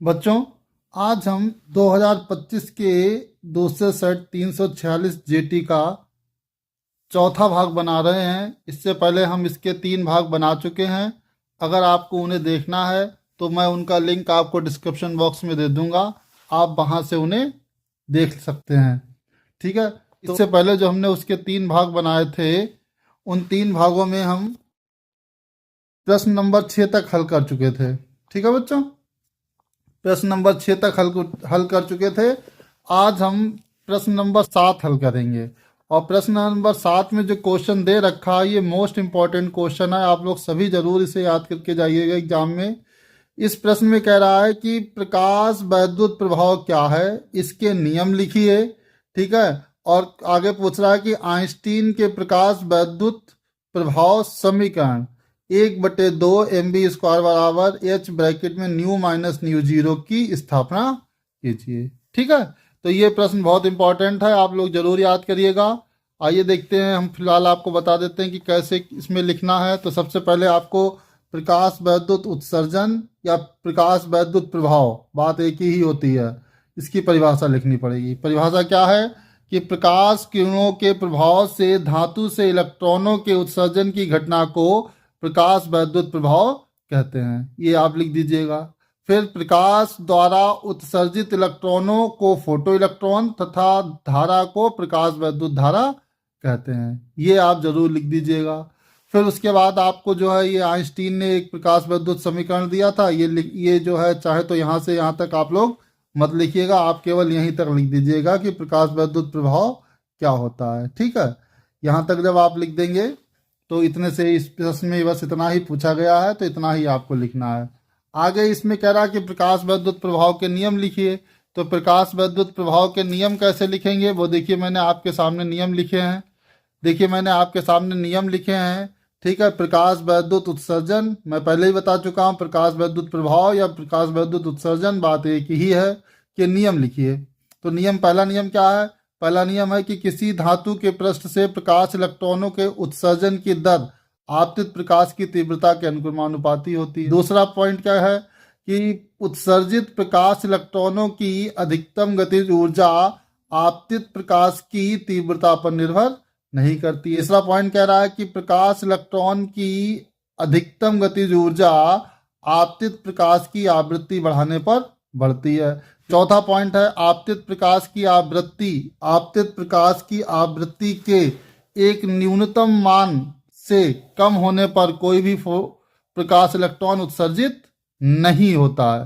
बच्चों, आज हम 2025 के दूसरे सेट 346 जेटी का चौथा भाग बना रहे हैं। इससे पहले हम इसके 3 भाग बना चुके हैं। अगर आपको उन्हें देखना है तो मैं उनका लिंक आपको डिस्क्रिप्शन बॉक्स में दे दूंगा, आप वहां से उन्हें देख सकते हैं। ठीक है। इससे पहले जो हमने उसके 3 भाग बनाए थे, उन 3 भागों में हम प्रश्न नंबर 6 तक हल कर चुके थे। ठीक है बच्चों, प्रश्न नंबर 6 तक हल कर चुके थे। आज हम प्रश्न नंबर 7 हल करेंगे। और प्रश्न नंबर 7 में जो क्वेश्चन दे रखा है, ये मोस्ट इंपॉर्टेंट क्वेश्चन है। आप लोग सभी जरूर इसे याद करके जाइएगा एग्जाम में। इस प्रश्न में कह रहा है कि प्रकाश वैद्युत प्रभाव क्या है, इसके नियम लिखिए। ठीक है। और आगे पूछ रहा है कि आइंस्टीन के प्रकाश वैद्युत प्रभाव समीकरण 1/2 mv² बराबर h ब्रैकेट में न्यू माइनस न्यू जीरो की स्थापना कीजिए। ठीक है। तो ये प्रश्न बहुत इंपॉर्टेंट है, आप लोग जरूर याद करिएगा। आइए देखते हैं, हम फिलहाल आपको बता देते हैं कि कैसे इसमें लिखना है। तो सबसे पहले आपको प्रकाश वैद्युत उत्सर्जन या प्रकाश वैद्युत प्रभाव, बात एक ही होती है, इसकी परिभाषा लिखनी पड़ेगी। परिभाषा क्या है कि प्रकाश किरणों के प्रभाव से धातु से इलेक्ट्रॉनों के उत्सर्जन की घटना को प्रकाश वैद्युत प्रभाव कहते हैं। ये आप लिख दीजिएगा। फिर प्रकाश द्वारा उत्सर्जित इलेक्ट्रॉनों को फोटो इलेक्ट्रॉन तथा धारा को प्रकाश वैद्युत धारा कहते हैं। ये आप जरूर लिख दीजिएगा। फिर उसके बाद आपको जो है, ये आइंस्टीन ने एक प्रकाश वैद्युत समीकरण दिया था। ये जो है, चाहे तो यहाँ से यहाँ तक आप लोग मत लिखिएगा, आप केवल यहीं तक लिख दीजिएगा कि प्रकाश वैद्युत प्रभाव क्या होता है। ठीक है। यहाँ तक जब आप लिख देंगे तो इतने से इस प्रश्न में बस इतना ही पूछा गया है, तो इतना ही आपको लिखना है। आगे इसमें कह रहा है कि प्रकाश वैद्युत प्रभाव के नियम लिखिए। तो प्रकाश वैद्युत प्रभाव के नियम कैसे लिखेंगे, वो देखिए मैंने आपके सामने नियम लिखे हैं। देखिए मैंने आपके सामने नियम लिखे हैं। ठीक है। प्रकाश वैद्युत उत्सर्जन मैं पहले ही बता चुका हूँ, प्रकाश वैद्युत प्रभाव या प्रकाश वैद्युत उत्सर्जन बात एक ही है। कि नियम लिखिए। तो नियम, पहला नियम क्या है? पहला नियम है कि किसी धातु के पृष्ठ से प्रकाश इलेक्ट्रॉनों के उत्सर्जन की दर आपतित प्रकाश की तीव्रता के अनुक्रमानुपाती होती है। दूसरा पॉइंट क्या है कि उत्सर्जित प्रकाश इलेक्ट्रॉनों की अधिकतम गतिज ऊर्जा आपतित प्रकाश की तीव्रता पर निर्भर नहीं करती। तीसरा पॉइंट कह रहा है कि प्रकाश इलेक्ट्रॉन की अधिकतम गतिज ऊर्जा आपतित प्रकाश की आवृत्ति बढ़ाने पर बढ़ती है। चौथा पॉइंट है आपतित प्रकाश की आवृत्ति के एक न्यूनतम मान से कम होने पर कोई भी प्रकाश इलेक्ट्रॉन उत्सर्जित नहीं होता है।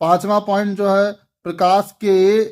पांचवा पॉइंट जो है, प्रकाश के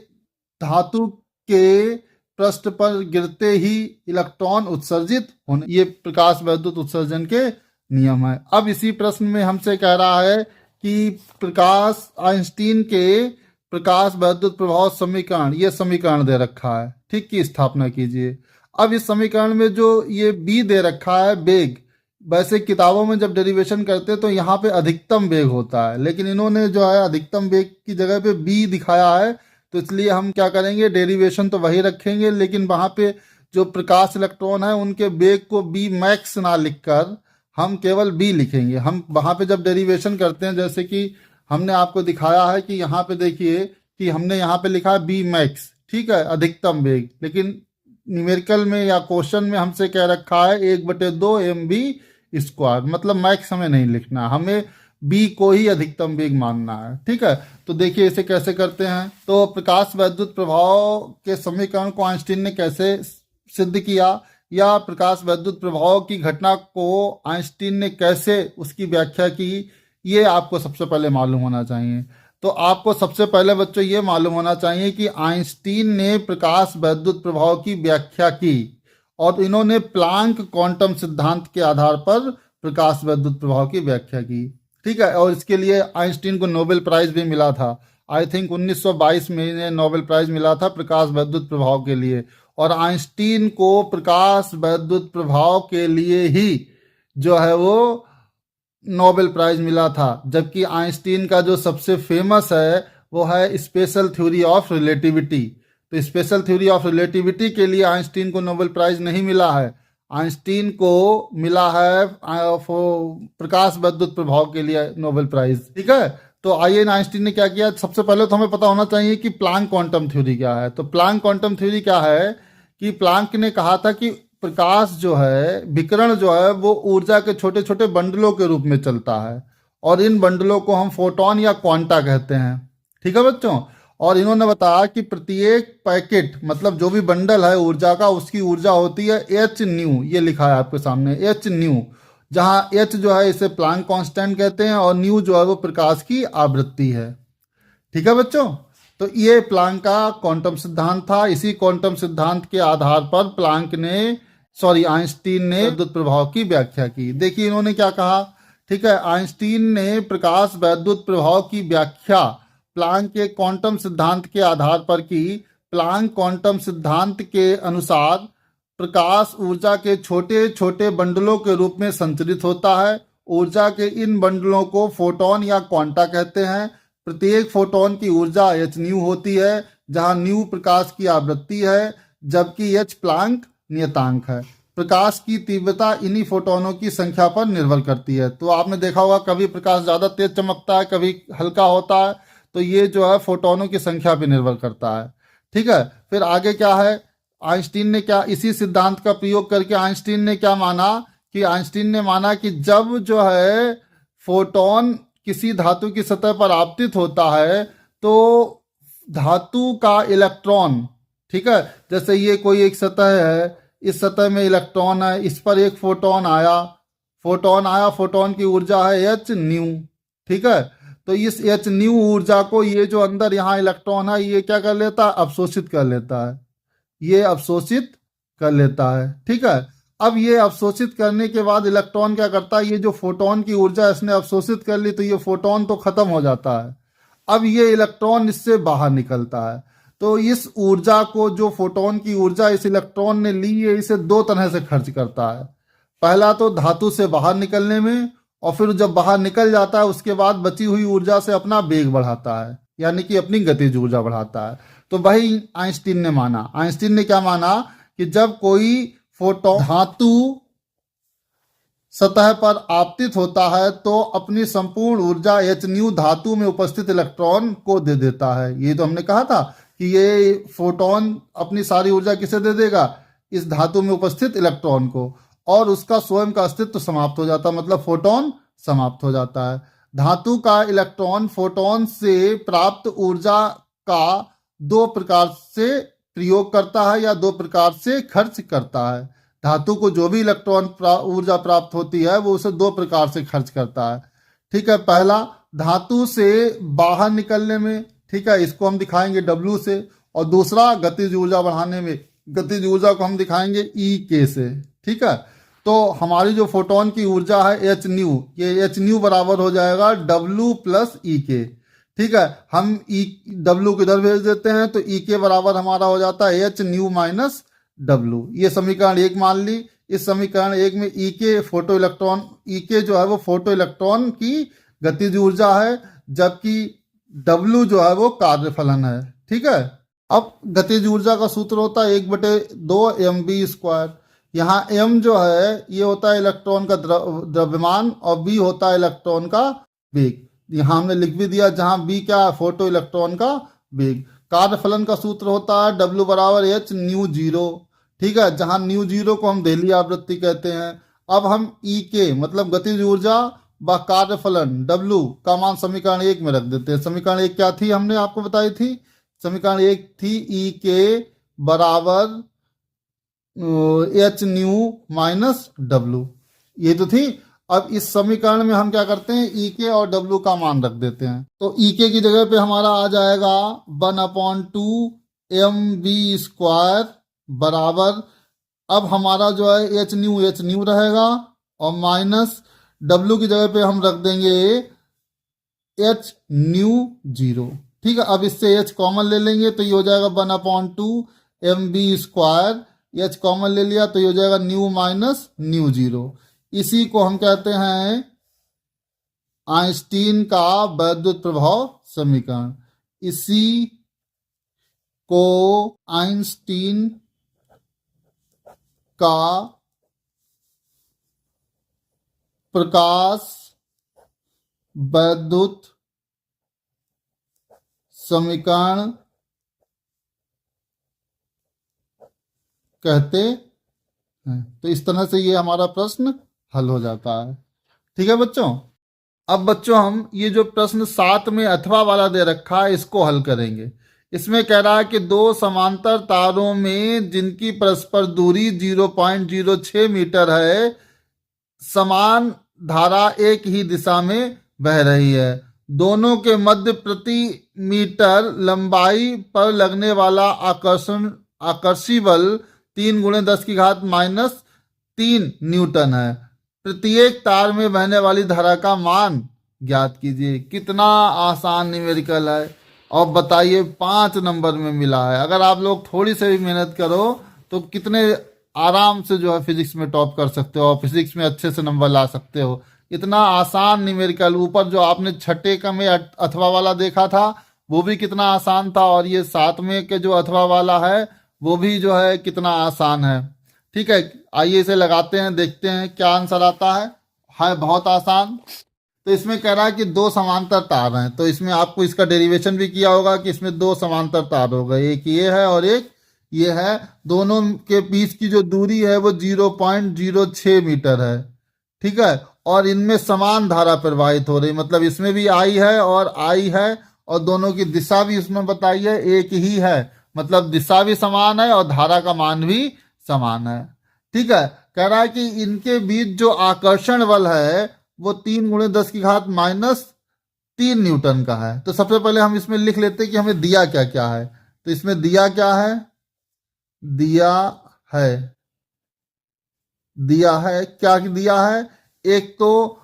धातु के पृष्ठ पर गिरते ही इलेक्ट्रॉन उत्सर्जित होने, ये प्रकाश वैद्युत उत्सर्जन के नियम है। अब इसी प्रश्न में हमसे कह रहा है कि प्रकाश आइंस्टीन के प्रकाश वैद्युत प्रभाव समीकरण, ये समीकरण दे रखा है, ठीक, की स्थापना कीजिए। अब इस समीकरण में जो ये बी दे रखा है, वेग, वैसे किताबों में जब डेरिवेशन करते तो यहाँ पे अधिकतम वेग होता है, लेकिन इन्होंने जो है अधिकतम वेग की जगह पे बी दिखाया है। तो इसलिए हम क्या करेंगे, डेरिवेशन तो वही रखेंगे, लेकिन वहाँ पे जो प्रकाश इलेक्ट्रॉन है उनके वेग को बी मैक्स ना लिखकर हम केवल बी लिखेंगे। हम वहाँ पे जब डेरिवेशन करते हैं, जैसे कि हमने आपको दिखाया है कि यहाँ पे देखिए कि हमने यहाँ पे लिखा है बी मैक्स, ठीक है, अधिकतम वेग, लेकिन न्यूमेरिकल में या क्वेश्चन में हमसे कह रखा है 1/2 mv², मतलब मैक्स हमें नहीं लिखना, हमें बी को ही अधिकतम वेग मानना है। ठीक है। तो देखिए इसे कैसे करते हैं। तो प्रकाश वैद्युत प्रभाव के समीकरण को आइंस्टीन ने कैसे सिद्ध किया, या प्रकाश वैद्युत प्रभाव की घटना को आइंस्टीन ने कैसे उसकी व्याख्या की, ये आपको सबसे पहले मालूम होना चाहिए। तो आपको सबसे पहले बच्चों ये मालूम होना चाहिए कि आइंस्टीन ने प्रकाश वैद्युत प्रभाव की व्याख्या की, और इन्होंने प्लांक क्वांटम सिद्धांत के आधार पर प्रकाश वैद्युत प्रभाव की व्याख्या की। ठीक है। और इसके लिए आइंस्टीन को नोबेल प्राइज भी मिला था। आई थिंक 1922 में इन्हें नोबेल प्राइज मिला था प्रकाश वैद्युत प्रभाव के लिए। और आइंस्टीन को प्रकाश वैद्युत प्रभाव के लिए ही जो है वो नोबेल प्राइज मिला था। जबकि आइंस्टीन का जो सबसे फेमस है वो है स्पेशल थ्योरी ऑफ रिलेटिविटी। तो स्पेशल थ्योरी ऑफ रिलेटिविटी के लिए आइंस्टीन को नोबेल प्राइज नहीं मिला है, आइंस्टीन को मिला है प्रकाश वैद्युत प्रभाव के लिए नोबेल प्राइज। ठीक है। तो आइए, आइंस्टीन ने क्या किया। सबसे पहले तो हमें पता होना चाहिए कि प्लांक क्वांटम थ्योरी क्या है। तो प्लांक क्वांटम थ्योरी क्या है कि प्लांक ने कहा था कि प्रकाश जो है, विकिरण जो है, वो ऊर्जा के छोटे छोटे बंडलों के रूप में चलता है, और इन बंडलों को हम फोटोन या क्वांटा कहते हैं। ठीक है बच्चों। और इन्होंने बताया कि प्रत्येक पैकेट, मतलब जो भी बंडल है ऊर्जा का, उसकी ऊर्जा होती है एच न्यू। ये लिखा है आपके सामने, एच न्यू, जहाँ एच जो है इसे प्लांक कांस्टेंट कहते हैं, और न्यू जो है वो प्रकाश की आवृत्ति है। ठीक है बच्चों। तो ये प्लांक का क्वांटम सिद्धांत था। इसी क्वांटम सिद्धांत के आधार पर प्लांक ने, सॉरी, आइंस्टीन ने विद्युत प्रभाव की व्याख्या की। देखिए इन्होंने क्या कहा। ठीक है, आइंस्टीन ने प्रकाश वैद्युत प्रभाव की व्याख्या प्लांक के क्वांटम सिद्धांत के आधार पर की। प्लांक क्वांटम सिद्धांत के अनुसार प्रकाश ऊर्जा के छोटे छोटे बंडलों के रूप में संचरित होता है। ऊर्जा के इन बंडलों को फोटोन या क्वांटा कहते हैं। प्रत्येक फोटोन की ऊर्जा एच न्यू होती है, जहां न्यू प्रकाश की आवृत्ति है, जबकि एच प्लांक नियतांक है। प्रकाश की तीव्रता इन्हीं फोटोनों की संख्या पर निर्भर करती है। तो आपने देखा होगा, कभी प्रकाश ज़्यादा तेज चमकता है, कभी हल्का होता है। तो ये जो है फोटोनों की संख्या पर निर्भर करता है। ठीक है, फिर आगे क्या है। आइंस्टीन ने क्या, इसी सिद्धांत का प्रयोग करके आइंस्टीन ने क्या माना कि आइंस्टीन ने माना कि जब जो है फोटोन किसी धातु की सतह पर आपतित होता है, तो धातु का इलेक्ट्रॉन, ठीक है, जैसे ये कोई एक सतह है, इस सतह में इलेक्ट्रॉन है, इस पर एक फोटोन आया, फोटोन की ऊर्जा है एच न्यू। ठीक है, तो इस एच न्यू ऊर्जा को ये जो अंदर यहाँ इलेक्ट्रॉन है, ये क्या कर लेता है, अवशोषित कर लेता है। ये अवशोषित कर लेता है। ठीक है, अब ये अवशोषित करने के बाद इलेक्ट्रॉन क्या करता है, ये जो फोटोन की ऊर्जा इसने अवशोषित कर ली, तो ये फोटोन तो खत्म हो जाता है। अब ये इलेक्ट्रॉन इससे बाहर निकलता है। तो इस ऊर्जा को, जो फोटोन की ऊर्जा इस इलेक्ट्रॉन ने ली है, इसे दो तरह से खर्च करता है। पहला तो धातु से बाहर निकलने में, और फिर जब बाहर निकल जाता है उसके बाद बची हुई ऊर्जा से अपना वेग बढ़ाता है, यानी कि अपनी गतिज ऊर्जा बढ़ाता है। तो वही आइंस्टीन ने माना। आइंस्टीन ने क्या माना कि जब कोई फोटोन धातु सतह पर आपतित होता है, तो अपनी संपूर्ण ऊर्जा एच न्यू धातु में उपस्थित इलेक्ट्रॉन को दे देता है। ये तो हमने कहा था कि ये फोटोन अपनी सारी ऊर्जा किसे दे देगा, इस धातु में उपस्थित इलेक्ट्रॉन को, और उसका स्वयं का अस्तित्व समाप्त हो जाता है, मतलब फोटोन समाप्त हो जाता है। धातु का इलेक्ट्रॉन फोटोन से प्राप्त ऊर्जा का दो प्रकार से प्रयोग करता है, या दो प्रकार से खर्च करता है। धातु को जो भी इलेक्ट्रॉन ऊर्जा प्राप्त होती है, वो उसे दो प्रकार से खर्च करता है। ठीक है, पहला धातु से बाहर निकलने में, ठीक है, इसको हम दिखाएंगे डब्ल्यू से, और दूसरा गतिज ऊर्जा बढ़ाने में, गतिज ऊर्जा को हम दिखाएंगे ई के से। ठीक है, तो हमारी जो फोटोन की ऊर्जा है एच न्यू, ये एच न्यू बराबर हो जाएगा डब्ल्यू प्लस ई के। ठीक है, हम ई डब्ल्यू किधर भेज देते हैं, तो ई के बराबर हमारा हो जाता है एच न्यू माइनस डब्ल्यू। ये समीकरण एक मान ली। इस समीकरण एक में ई के फोटो इलेक्ट्रॉन, ई के जो है वो फोटो इलेक्ट्रॉन की गतिज ऊर्जा है, जबकि डब्ल्यू जो है वो कार्यफलन है। ठीक है, अब गतिज ऊर्जा का सूत्र होता है 1/2 mv²। यहाँ m जो है ये होता है इलेक्ट्रॉन का द्रव्यमान, और b होता है इलेक्ट्रॉन का वेग। यहाँ हमने लिख भी दिया, जहाँ b क्या है, फोटो इलेक्ट्रॉन का वेग। कार्यफलन का सूत्र होता है W बराबर एच न्यू जीरो। ठीक है, जहाँ न्यू जीरो को हम देहली आवृत्ति कहते हैं। अब हम ई के मतलब गतिज ऊर्जा व कार्यफलन W का मान समीकरण एक में रख देते हैं। समीकरण एक क्या थी, हमने आपको बताई थी। समीकरण एक थी ई के बराबर एच न्यू माइनस डब्ल्यू, ये तो थी। अब इस समीकरण में हम क्या करते हैं, ई के और डब्ल्यू का मान रख देते हैं। तो ई के की जगह पे हमारा आ जाएगा 1/2 mv² बराबर, अब हमारा जो है एच न्यू रहेगा, और माइनस डब्ल्यू की जगह पे हम रख देंगे एच न्यू जीरो। ठीक है, अब इससे एच कॉमन ले लेंगे, तो ये हो जाएगा 1/2 mv²। एच कॉमन ले लिया तो ये हो जाएगा न्यू माइनस न्यू जीरो। इसी को हम कहते हैं आइंस्टीन का वैद्युत प्रभाव समीकरण। इसी को आइंस्टीन का प्रकाश वैद्युत समीकरण कहते हैं। तो इस तरह से ये हमारा प्रश्न हल हो जाता है। ठीक है बच्चों। अब बच्चों हम ये जो प्रश्न 7 में अथवा वाला दे रखा है इसको हल करेंगे। इसमें कह रहा है कि दो समांतर तारों में जिनकी परस्पर दूरी 0.06 मीटर है, समान धारा एक ही दिशा में बह रही है। दोनों के मध्य प्रति मीटर लंबाई पर लगने वाला आकर्षी बल 3 × 10⁻³ न्यूटन है। प्रत्येक तार में बहने वाली धारा का मान ज्ञात कीजिए। कितना आसान न्यूमेरिकल है। और बताइए 5 नंबर में मिला है। अगर आप लोग थोड़ी सी भी मेहनत करो तो कितने आराम से जो है फिजिक्स में टॉप कर सकते हो और फिजिक्स में अच्छे से नंबर ला सकते हो। इतना आसान न्यूमेरिकल। ऊपर जो आपने छठे का में अथवा वाला देखा था वो भी कितना आसान था, और ये 7वें के जो अथवा वाला है वो भी जो है कितना आसान है। ठीक है, आइए इसे लगाते हैं, देखते हैं क्या आंसर आता है बहुत आसान। तो इसमें कह रहा है कि दो समांतर तार हैं, तो इसमें आपको इसका डेरिवेशन भी किया होगा कि इसमें दो समांतर तार हो गए, एक ये है और एक ये है। दोनों के बीच की जो दूरी है वो 0.06 मीटर है। ठीक है, और इनमें समान धारा प्रवाहित हो रही, मतलब इसमें भी आई है और आई है, और दोनों की दिशा भी इसमें बताई है एक ही है, मतलब दिशा भी समान है और धारा का मान भी समान है। ठीक है, कह रहा है कि इनके बीच जो आकर्षण बल है वो 3 × 10⁻³ न्यूटन का है। तो सबसे पहले हम इसमें लिख लेते हैं कि हमें दिया क्या क्या है। तो इसमें दिया क्या है, दिया है क्या दिया है। एक तो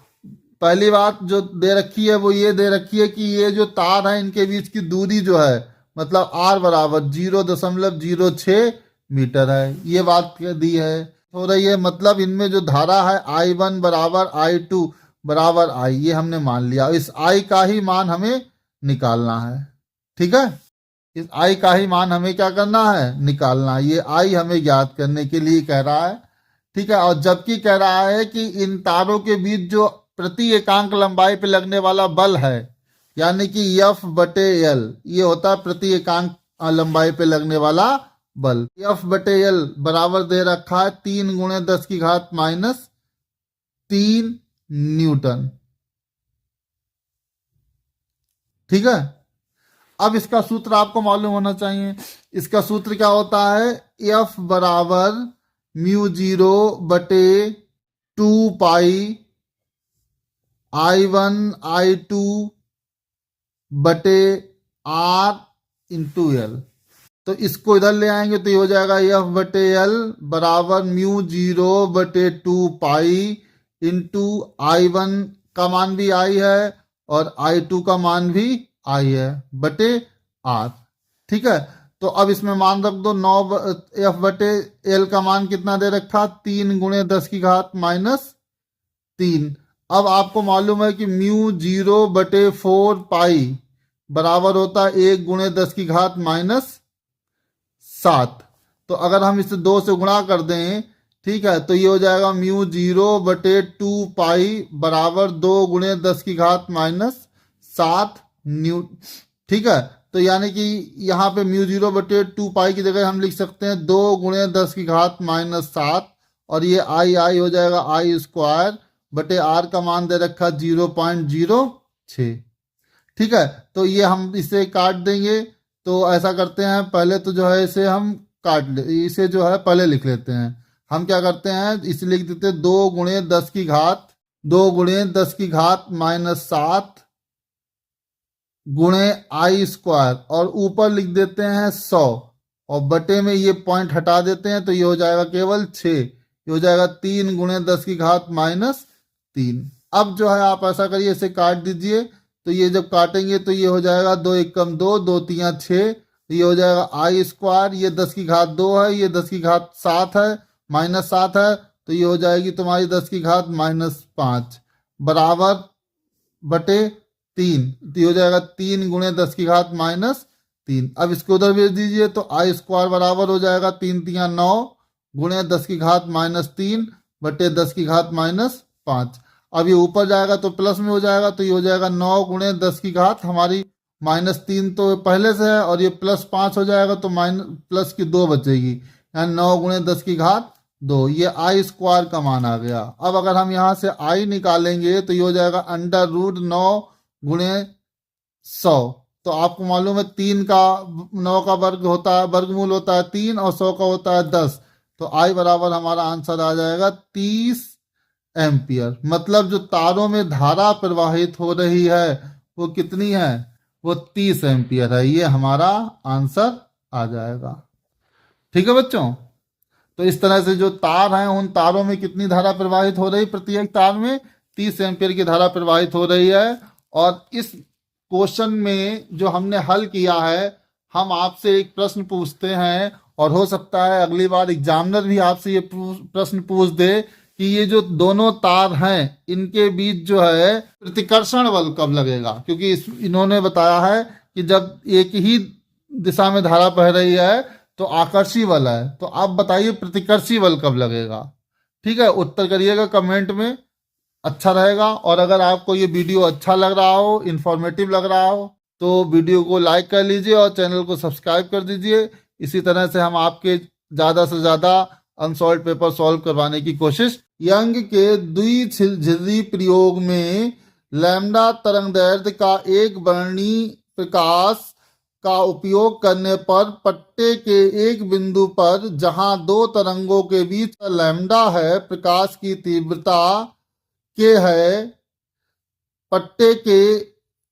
पहली बात जो दे रखी है वो ये दे रखी है कि ये जो तार है इनके बीच की दूरी जो है मतलब r बराबर 0.06 मीटर है, ये बात दी है हो रही है। मतलब इनमें जो धारा है I1 बराबर I2 बराबर I, ये हमने मान लिया। इस I का ही मान हमें निकालना है। ठीक है, इस I का ही मान हमें क्या करना है, निकालना है। ये I हमें ज्ञात करने के लिए कह रहा है। ठीक है, और जबकि कह रहा है कि इन तारों के बीच जो प्रति एकांक लंबाई पे लगने वाला बल है, यानी कि F/L, ये होता है प्रति एकांक लंबाई पे लगने वाला बल। F/L बराबर दे रखा है 3 × 10⁻³ न्यूटन। ठीक है, अब इसका सूत्र आपको मालूम होना चाहिए। इसका सूत्र क्या होता है, F बराबर μ0/2 पाई I1 I2 बटे R इंटू L। तो इसको इधर ले आएंगे तो ये हो जाएगा F/L बराबर μ0/2 पाई इंटू I1 का मान भी I है और I2 का मान भी I है बटे R। ठीक है, तो अब इसमें मान रख दो 9 F/L का मान कितना दे रखा, 3 × 10⁻³ अब आपको मालूम है कि μ0/4 पाई बराबर होता है 1 × 10⁻⁷। तो अगर हम इसे 2 से गुणा कर दें, ठीक है, तो ये हो जाएगा μ0/2 पाई बराबर 2 × 10⁷ न्यू। ठीक है, तो यानी कि यहाँ पे μ0/2 पाई की जगह हम लिख सकते हैं 2 × 10⁻⁷, और ये आई हो जाएगा I² बटे R का मान दे रखा 0.06। ठीक है, तो ये हम इसे काट देंगे। तो ऐसा करते हैं, पहले तो जो है इसे हम इसे जो है पहले लिख लेते हैं। हम क्या करते हैं, इसे लिख देते हैं 2 × 10⁻⁷ गुणे I² और ऊपर लिख देते हैं 100 और बटे में ये पॉइंट हटा देते हैं, तो ये हो जाएगा केवल 6। ये हो जाएगा 3 × 10⁻³ अब जो है आप ऐसा करिए, इसे काट दीजिए। तो ये जब काटेंगे तो ये हो जाएगा 2 × 1 = 2, 2 × 3 = 6, ये हो जाएगा I²। ये 10⁻² है, ये 10⁻7 है, -7 है, तो ये हो जाएगी तुम्हारी 10⁻5 बराबर बटे 3। तो ये हो जाएगा 3 × 10⁻³ अब इसको उधर भेज दीजिए, तो I² बराबर हो जाएगा 3 × 3 = 9 × 10⁻³ बटे 10⁻5। अब ये ऊपर जाएगा तो प्लस में हो जाएगा, तो ये हो जाएगा 9 × 10⁻, हमारी -3 तो पहले से है और ये +5 हो जाएगा तो प्लस की 2 बचेगी, यानी 9 गुणे 10 की घात 2, ये आई स्क्वायर का मान आ गया। अब अगर हम यहाँ से आई निकालेंगे तो ये हो जाएगा √9 गुणे 100। तो आपको मालूम है 3 का 9 का वर्ग होता है, वर्गमूल होता है 3 और 100 का होता है 10। तो आई बराबर हमारा आंसर आ जाएगा 30 एम्पियर। मतलब जो तारों में धारा प्रवाहित हो रही है वो कितनी है, वो 30 एम्पियर है। ये हमारा आंसर आ जाएगा। ठीक है बच्चों, तो इस तरह से जो तार हैं उन तारों में कितनी धारा प्रवाहित हो रही, प्रत्येक तार में 30 एम्पियर की धारा प्रवाहित हो रही है। और इस क्वेश्चन में जो हमने हल किया है, हम आपसे एक प्रश्न पूछते हैं और हो सकता है अगली बार एग्जामिनर भी आपसे ये प्रश्न पूछ दे कि ये जो दोनों तार हैं इनके बीच जो है प्रतिकर्षण बल कब लगेगा, क्योंकि इन्होंने बताया है कि जब एक ही दिशा में धारा बह रही है तो आकर्षी बल है, तो आप बताइए प्रतिकर्षी बल कब लगेगा। ठीक है, उत्तर करिएगा कमेंट में, अच्छा रहेगा। और अगर आपको ये वीडियो अच्छा लग रहा हो, इंफॉर्मेटिव लग रहा हो, तो वीडियो को लाइक कर लीजिए और चैनल को सब्सक्राइब कर दीजिए। इसी तरह से हम आपके ज़्यादा से ज़्यादा अनसॉल्व पेपर सॉल्व करवाने की कोशिश। यंग के द्विझिल्ली प्रयोग में लैम्डा तरंगदैर्ध्य का एक वर्णी प्रकाश का उपयोग करने पर पट्टे के एक बिंदु पर जहां दो तरंगों के बीच लैम्डा है, प्रकाश की तीव्रता के है, पट्टे के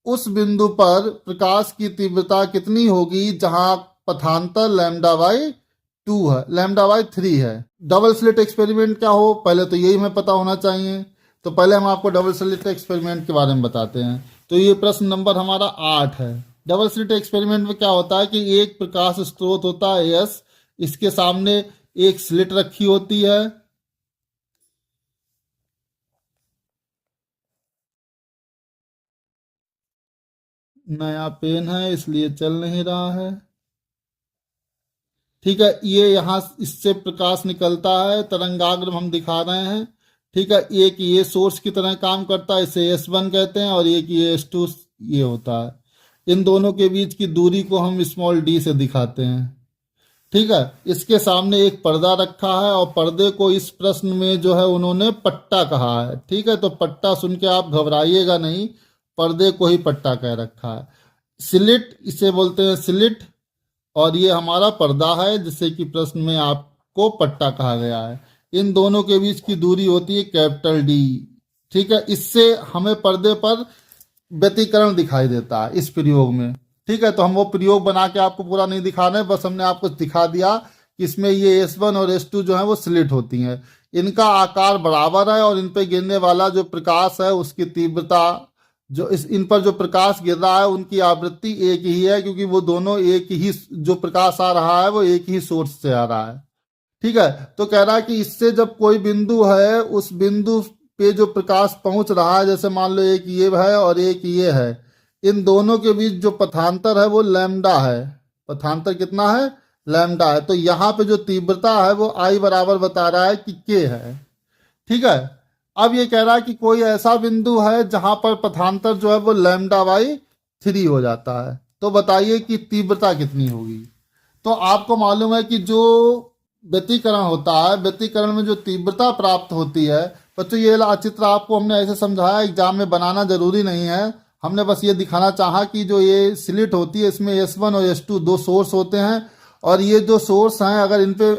उस बिंदु पर प्रकाश की तीव्रता कितनी होगी जहां पथांतर λ/2 है, λ/3 है। डबल स्लिट एक्सपेरिमेंट क्या हो, पहले तो यही हमें पता होना चाहिए। तो पहले हम आपको डबल स्लिट एक्सपेरिमेंट के बारे में बताते हैं। तो ये प्रश्न नंबर हमारा 8 है। डबल स्लिट एक्सपेरिमेंट में क्या होता है कि एक प्रकाश स्रोत होता है एस, इसके सामने एक स्लिट रखी होती है। नया पेन है इसलिए चल नहीं रहा है। ठीक है, ये यहाँ इससे प्रकाश निकलता है, तरंगाग्र हम दिखा रहे हैं। ठीक है, एक ये सोर्स की तरह काम करता है, इसे S1 कहते हैं, और एक ये S2 ये होता है। इन दोनों के बीच की दूरी को हम स्मॉल d से दिखाते हैं। ठीक है, इसके सामने एक पर्दा रखा है और पर्दे को इस प्रश्न में जो है उन्होंने पट्टा कहा है। ठीक है, तो पट्टा सुन के आप घबराइएगा नहीं, पर्दे को ही पट्टा कह रखा है। स्लिट इसे बोलते हैं स्लिट, और ये हमारा पर्दा है जिससे कि प्रश्न में आपको पट्टा कहा गया है। इन दोनों के बीच की दूरी होती है कैपिटल D। ठीक है, इससे हमें पर्दे पर व्यतिकरण दिखाई देता है इस प्रयोग में। ठीक है, तो हम वो प्रयोग बना के आपको पूरा नहीं दिखा रहे, बस हमने आपको दिखा दिया कि इसमें ये S1 और S2 जो है वो स्लिट होती हैं। इनका आकार बराबर है और इन पर गिरने वाला जो प्रकाश है उसकी तीव्रता, जो इन पर जो प्रकाश गिर रहा है उनकी आवृत्ति एक ही है, क्योंकि वो दोनों एक ही, जो प्रकाश आ रहा है वो एक ही सोर्स से आ रहा है। ठीक है, तो कह रहा है कि इससे जब कोई बिंदु है उस बिंदु पे जो प्रकाश पहुंच रहा है, जैसे मान लो एक ये है और एक ये है, इन दोनों के बीच जो पथांतर है वो लैम्डा है। पथांतर कितना है, लैम्डा है। तो यहाँ पे जो तीव्रता है वो I बराबर बता रहा है कि K है। ठीक है, अब ये कह रहा है कि कोई ऐसा बिंदु है जहां पर पथांतर जो है वो λ/3 हो जाता है, तो बताइए कि तीव्रता कितनी होगी। तो आपको मालूम है कि जो व्यतिकरण होता है, व्यतिकरण में जो तीव्रता प्राप्त होती है, बच्चों ये चित्र आपको हमने ऐसे समझाया, एग्जाम में बनाना जरूरी नहीं है, हमने बस ये दिखाना चाहा कि जो ये स्लिट होती है इसमें S1 और S2 दो सोर्स होते हैं, और ये जो सोर्स हैं अगर इन पे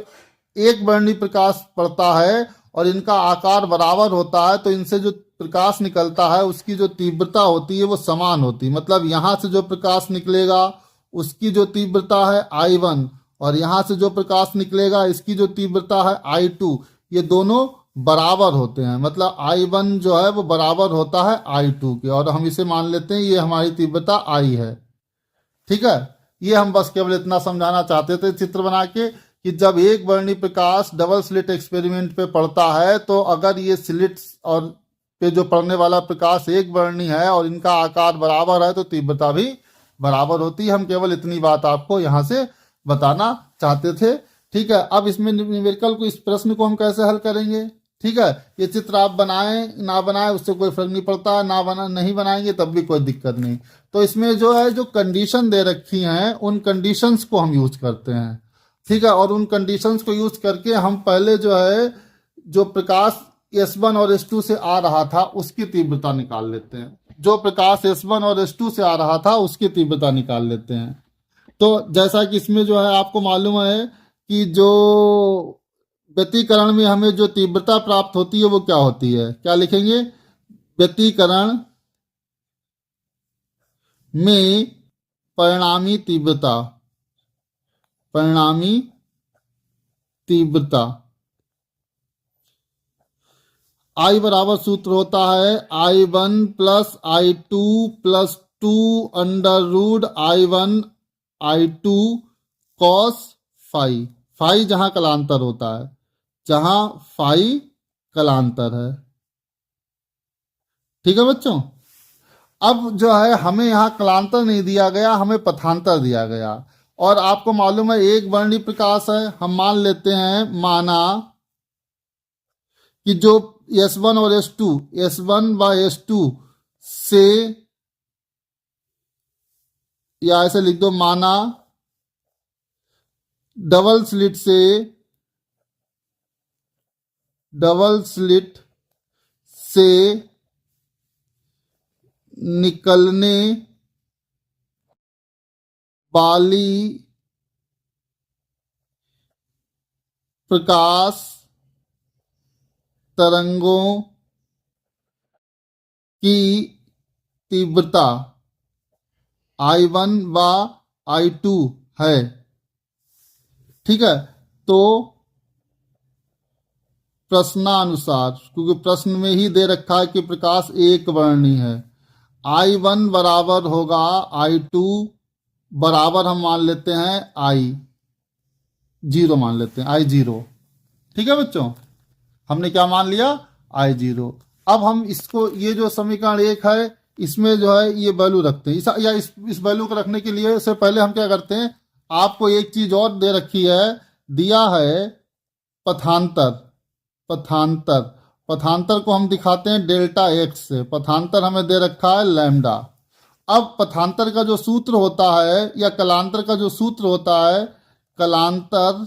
एक वर्णी प्रकाश पड़ता है और इनका आकार बराबर होता है तो इनसे जो प्रकाश निकलता है उसकी जो तीव्रता होती है वो समान होती है। मतलब यहाँ से जो प्रकाश निकलेगा उसकी जो तीव्रता है I1 और यहाँ से जो प्रकाश निकलेगा इसकी जो तीव्रता है I2, ये दोनों बराबर होते हैं। मतलब I1 जो है वो बराबर होता है I2 के, और हम इसे मान लेते हैं ये हमारी तीव्रता I है। ठीक है, ये हम बस केवल इतना समझाना चाहते थे चित्र बना के कि जब एक वर्णी प्रकाश डबल स्लिट एक्सपेरिमेंट पे पड़ता है तो अगर ये स्लिट और पे जो पड़ने वाला प्रकाश एक वर्णी है और इनका आकार बराबर है तो तीव्रता भी बराबर होती है। हम केवल इतनी बात आपको यहाँ से बताना चाहते थे। ठीक है, अब इसमें न्यूमेरिकल को, इस प्रश्न को हम कैसे हल करेंगे। ठीक है, ये चित्र आप बनाएं ना बनाएं उससे कोई फर्क नहीं पड़ता, नहीं बनाएंगे तब भी कोई दिक्कत नहीं। तो इसमें जो है जो कंडीशन दे रखी हैं उन कंडीशंस को हम यूज करते हैं, ठीक है। और उन कंडीशंस को यूज करके हम पहले जो है जो प्रकाश S1 और S2 से आ रहा था उसकी तीव्रता निकाल लेते हैं। जो प्रकाश S1 और S2 से आ रहा था उसकी तीव्रता निकाल लेते हैं। तो जैसा कि इसमें जो है आपको मालूम है कि जो व्यतिकरण में हमें जो तीव्रता प्राप्त होती है वो क्या होती है, क्या लिखेंगे? व्यतिकरण में परिणामी तीव्रता, परिणामी तीव्रता I बराबर सूत्र होता है I1 plus I2 plus 2 under root I1 I2 cos phi. Phi जहां कलांतर होता है, जहां फाई कलांतर है, ठीक है बच्चों। अब जो है हमें यहाँ कलांतर नहीं दिया गया, हमें पथांतर दिया गया। और आपको मालूम है एक वर्णी प्रकाश है, हम मान लेते हैं, माना कि जो S1 और S2, S1 व S2 से, या ऐसे लिख दो, माना डबल स्लिट से, डबल स्लिट से निकलने वाली प्रकाश तरंगों की तीव्रता I1 व I2 है, ठीक है। तो प्रश्नानुसार, क्योंकि प्रश्न में ही दे रखा है कि प्रकाश एक वर्णी है, I1 बराबर होगा I2 बराबर हम मान लेते हैं I0 मान लेते हैं, I0, ठीक है बच्चों। हमने क्या मान लिया? I0। अब हम इसको, ये जो समीकरण एक है इसमें जो है ये वैल्यू रखते हैं, या इस वैल्यू को रखने के लिए से पहले हम क्या करते हैं, आपको एक चीज और दे रखी है, दिया है पथांतर। पथांतर, पथांतर को हम दिखाते हैं डेल्टा x से। पथांतर हमें दे रखा है लैम्डा। अब पथांतर का जो सूत्र होता है, या कलांतर का जो सूत्र होता है, कलांतर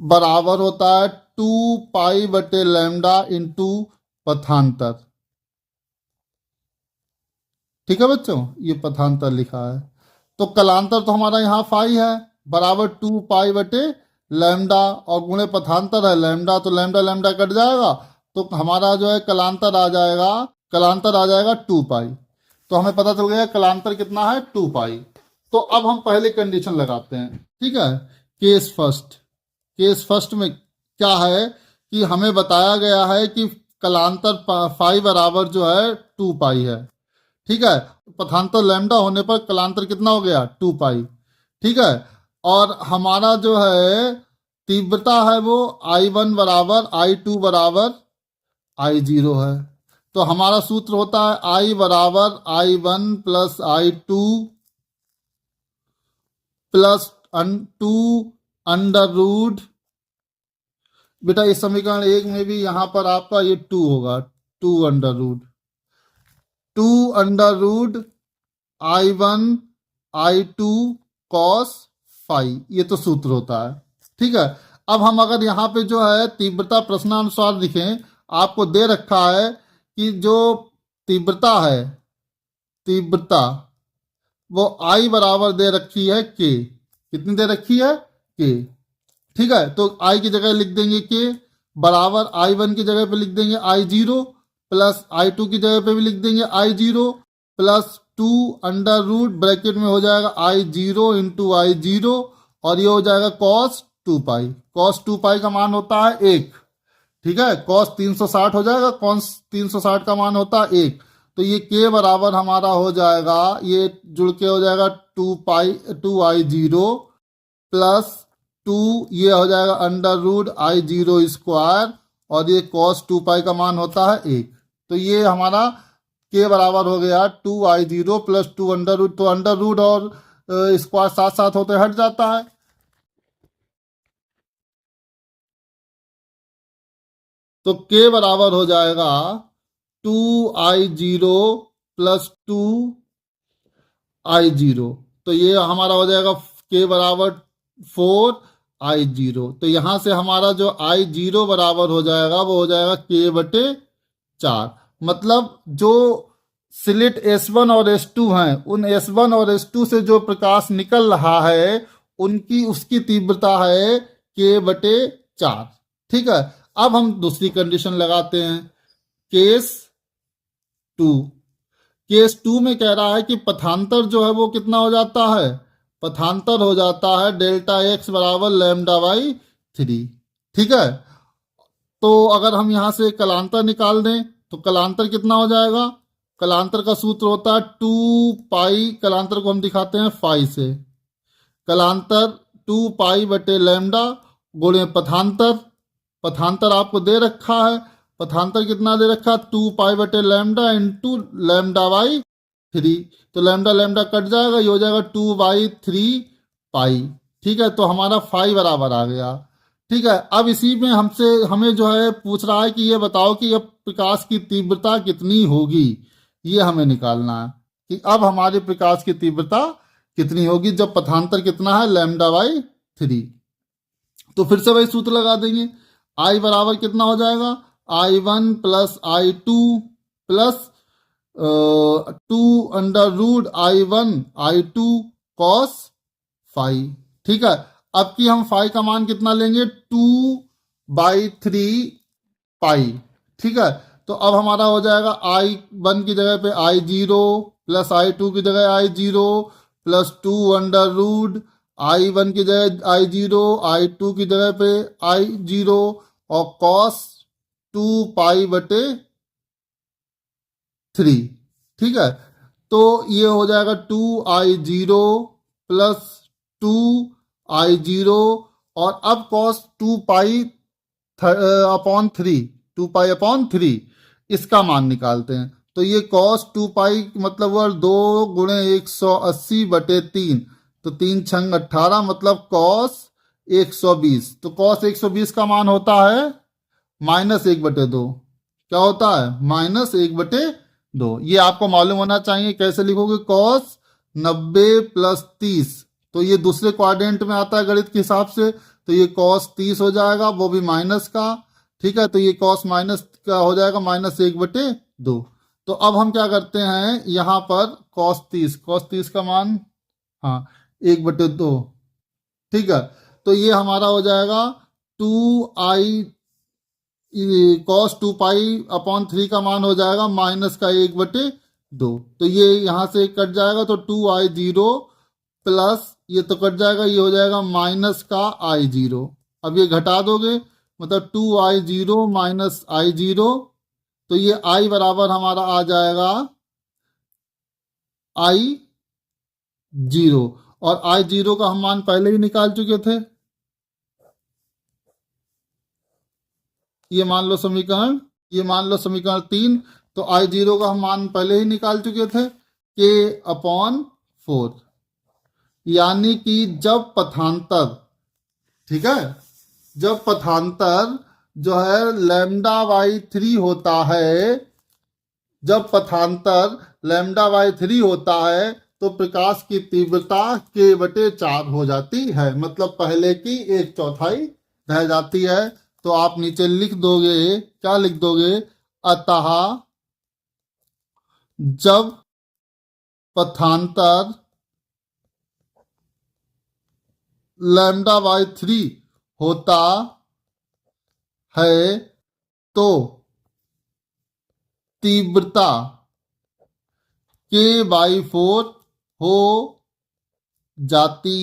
बराबर होता है 2 पाई/लैम्डा इंटू पथांतर, ठीक है बच्चों। ये पथांतर लिखा है। तो कलांतर तो हमारा यहाँ फाई है, बराबर 2 पाई/लैम्डा, और गुणे पथांतर है लैम्डा, तो लैम्डा लैम्डा कट जाएगा, तो हमारा जो है कलांतर आ जाएगा, कलांतर आ जाएगा 2 पाई। तो हमें पता चल गया कलांतर कितना है, 2 पाई। तो अब हम पहले कंडीशन लगाते हैं, ठीक है। केस फर्स्ट, केस फर्स्ट में क्या है कि हमें बताया गया है कि कलांतर फाई बराबर जो है 2 पाई है, ठीक है। पथांतर लैम्डा होने पर कलांतर कितना हो गया, 2 पाई, ठीक है। और हमारा जो है तीव्रता है वो I1 बराबर I2 बराबर I0 है। तो हमारा सूत्र होता है I बराबर I1 plus I2 plus 2 under root, बेटा इस समीकरण एक में भी यहां पर आपका ये 2 होगा, 2 under root I1 I2 cos phi, ये तो सूत्र होता है, ठीक है। अब हम अगर यहाँ पे जो है तीव्रता प्रश्नानुसार लिखें, आपको दे रखा है कि जो तीव्रता है, तीव्रता वो I बराबर दे रखी है K। कितनी दे रखी है? K, ठीक है। तो I की जगह लिख देंगे K बराबर I1 की जगह पे लिख देंगे I0 प्लस I2 की जगह पे भी लिख देंगे I0 plus 2 under root, bracket में हो जाएगा I0 इंटू I0, और ये हो जाएगा cos 2 पाई। cos 2 पाई का मान होता है 1, ठीक है। cos 360 हो जाएगा, cos 360 का मान होता है 1। तो ये K बराबर हमारा हो जाएगा, ये जुड़ के हो जाएगा 2I0 प्लस 2, ये हो जाएगा अंडर रूट I0 स्क्वायर, और ये cos 2 पाई का मान होता है 1। तो ये हमारा K बराबर हो गया 2I0 प्लस 2 अंडर रूट। तो अंडर रूट और स्क्वायर साथ साथ होते हट जाता है, तो K बराबर हो जाएगा 2I0 प्लस 2 आई जीरो। तो ये हमारा हो जाएगा के बराबर 4 आई जीरो। तो यहां से हमारा जो आई जीरो बराबर हो जाएगा वो हो जाएगा के बटे 4। मतलब जो स्लिट S1 और S2 हैं, उन S1 और S2 से जो प्रकाश निकल रहा है उनकी उसकी तीव्रता है के बटे 4। ठीक है, अब हम दूसरी कंडीशन लगाते हैं, केस 2। केस 2 में कह रहा है कि पथांतर जो है वो कितना हो जाता है, पथांतर हो जाता है डेल्टा एक्स बराबर लैम्डा बाई 3। ठीक है, तो अगर हम यहां से कलांतर निकाल दें तो कलांतर कितना हो जाएगा, कलांतर का सूत्र होता है 2 पाई, कलांतर को हम दिखाते हैं फाई से, कलांतर 2 पाई बटे लैम्डा गुणे पथांतर। पथांतर आपको दे रखा है, पथांतर कितना दे रखा है 2 पाई बटे लैम्डा इंटू लैम्डा बाई 3। तो लैम्डा लैम्डा कट जाएगा, ये हो जाएगा 2 बाई 3 पाई। ठीक है, तो हमारा फाई बराबर आ गया। ठीक है, अब इसी में हमें जो है पूछ रहा है कि ये बताओ कि अब प्रकाश की तीव्रता कितनी होगी, ये हमें निकालना है कि अब हमारे प्रकाश की तीव्रता कितनी होगी जब पथांतर कितना है लैम्डा बाई 3। तो फिर से वही सूत्र लगा देंगे, आई बराबर कितना हो जाएगा, I1 plus I2 plus 2 under root I1 I2 cos phi. ठीक है, अब की हम फाई का मान कितना लेंगे 2 बाई 3 पाई। ठीक है, तो अब हमारा हो जाएगा I1 की जगह पे I0 प्लस I2 की जगह I0 plus 2 under root I1 की जगह I0 I2 की जगह पे I0 और कॉस 2 पाई बटे 3। ठीक है, तो ये हो जाएगा 2I0 प्लस 2I0 और अब cos 2 pi upon 3, 2 pi upon 3 इसका मान निकालते हैं। तो ये कॉस 2 पाई मतलब हुआ 2 गुणे 180 बटे 3, तो 3 छंग 18 मतलब कॉस 120। तो कॉस 120 का मान होता है -1/2। क्या होता है, -1/2। ये आपको मालूम होना चाहिए। कैसे लिखोगे, कॉस 90 प्लस 30, तो ये दूसरे क्वाड्रेंट में आता है गणित के हिसाब से, तो ये कॉस 30 हो जाएगा, वो भी माइनस का। ठीक है, तो ये कॉस माइनस का हो जाएगा -1/2। तो अब हम क्या करते हैं, यहां पर कॉस 30 का मान, हाँ 1/2। ठीक है, तो ये हमारा हो जाएगा 2I कॉस 2 पाई अपॉन 3 का मान हो जाएगा माइनस का 1/2। तो ये यहां से कट जाएगा, तो 2I0 प्लस ये तो कट जाएगा, ये हो जाएगा माइनस का I0। अब ये घटा दोगे मतलब 2I0 माइनस I0, तो ये I बराबर हमारा आ जाएगा I0, और I0 का हम मान पहले ही निकाल चुके थे। ये मान लो समीकरण 3। तो I0 का हम मान पहले ही निकाल चुके थे, K अपॉन 4। यानी कि जब पथांतर, ठीक है, जब पथांतर जो है लैम्डा बाई 3 होता है, जब पथांतर लैम्डा बाई 3 होता है तो प्रकाश की तीव्रता K/4 हो जाती है, मतलब पहले की 1/4 रह जाती है। तो आप नीचे लिख दोगे, क्या लिख दोगे, अतः जब पथांतर लैम्डा बाई 3 होता है तो तीव्रता K/4 हो जाती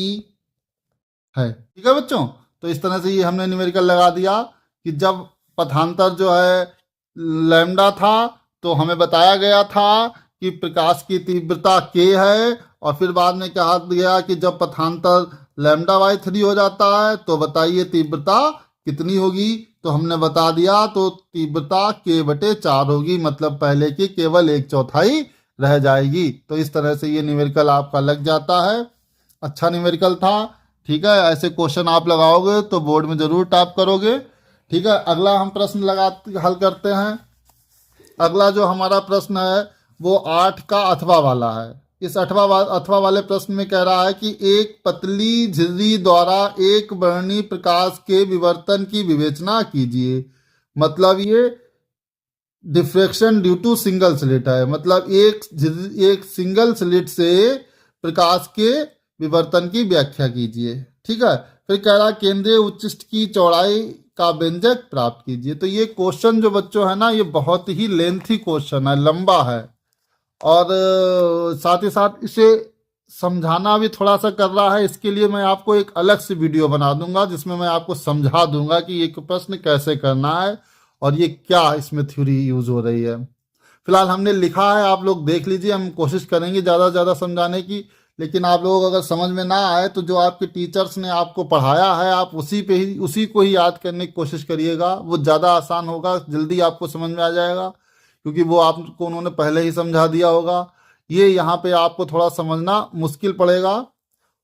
है। ठीक है बच्चों, तो इस तरह से ये हमने न्यूमेरिकल लगा दिया कि जब पथांतर जो है लैम्डा था तो हमें बताया गया था कि प्रकाश की तीव्रता K है, और फिर बाद में कहा गया कि जब पथांतर लैम्डा बाई 3 हो जाता है तो बताइए तीव्रता कितनी होगी। तो हमने बता दिया, तो तीव्रता K/4 होगी, मतलब पहले की केवल 1/4 रह जाएगी। तो इस तरह से ये न्यूमेरिकल आपका लग जाता है। अच्छा न्यूमेरिकल था। ठीक है, ऐसे क्वेश्चन आप लगाओगे तो बोर्ड में जरूर टॉप करोगे। ठीक है, अगला हम प्रश्न हल करते हैं। अगला जो हमारा प्रश्न है वो 8 का अथवा वाला है। इस अथवा वाले प्रश्न में कह रहा है कि एक पतली झिर्री द्वारा एक वर्णी प्रकाश के विवर्तन की विवेचना कीजिए। मतलब ये diffraction due to single slit है, मतलब एक सिंगल स्लिट से प्रकाश के विवर्तन की व्याख्या कीजिए। ठीक है, फिर कह रहा है केंद्रीय उच्चिष्ट की चौड़ाई का व्यंजक प्राप्त कीजिए। तो ये क्वेश्चन जो बच्चों है ना, ये बहुत ही लेंथी क्वेश्चन है, लंबा है, और साथ ही साथ इसे समझाना भी थोड़ा सा कर रहा है। इसके लिए मैं आपको एक अलग से वीडियो बना दूंगा जिसमें मैं आपको समझा दूंगा कि ये प्रश्न कैसे करना है और ये क्या इसमें थ्योरी यूज हो रही है। फिलहाल हमने लिखा है, आप लोग देख लीजिए। हम कोशिश करेंगे ज़्यादा से ज़्यादा समझाने की, लेकिन आप लोग अगर समझ में ना आए तो जो आपके टीचर्स ने आपको पढ़ाया है आप उसी को ही याद करने की कोशिश करिएगा। वो ज़्यादा आसान होगा, जल्दी आपको समझ में आ जाएगा, क्योंकि वो आपको उन्होंने पहले ही समझा दिया होगा। ये यहाँ पे आपको थोड़ा समझना मुश्किल पड़ेगा,